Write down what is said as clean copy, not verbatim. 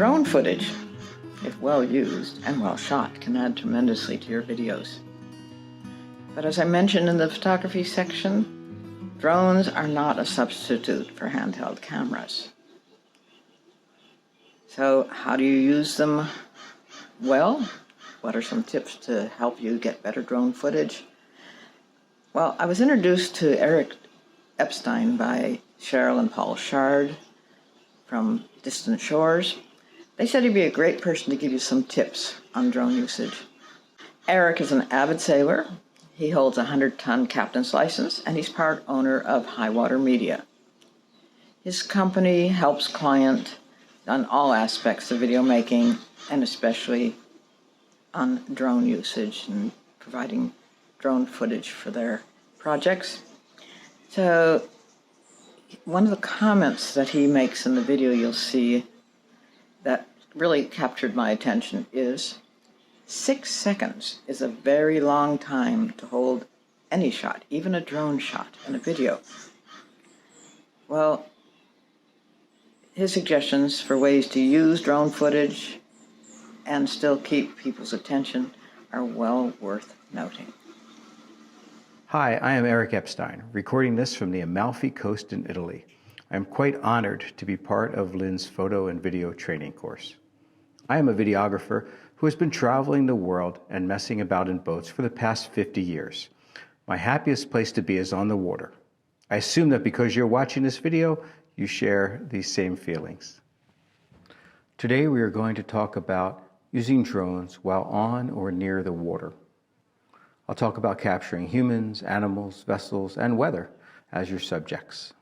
Drone footage, if well used and well shot, can add tremendously to your videos. But as I mentioned in the photography section, drones are not a substitute for handheld cameras. So how do you use them well? What are some tips to help you get better drone footage? Well, I was introduced to Eric Epstein by Cheryl and Paul Shard from Distant Shores. They said he'd be a great person to give you some tips on drone usage. Eric is an avid sailor. He holds a 100-ton captain's license, and he's part owner of High Water Media. His company helps clients on all aspects of video making, and especially on drone usage and providing drone footage for their projects. So one of the comments that he makes in the video you'll see that really captured my attention is 6 seconds is a very long time to hold any shot, even a drone shot in a video. Well, his suggestions for ways to use drone footage and still keep people's attention are well worth noting. Hi, I am Eric Epstein, recording this from the Amalfi Coast in Italy. I am quite honored to be part of Lynn's photo and video training course. I am a videographer who has been traveling the world and messing about in boats for the past 50 years. My happiest place to be is on the water. I assume that because you're watching this video, you share these same feelings. Today we are going to talk about using drones while on or near the water. I'll talk about capturing humans, animals, vessels, and weather as your subjects.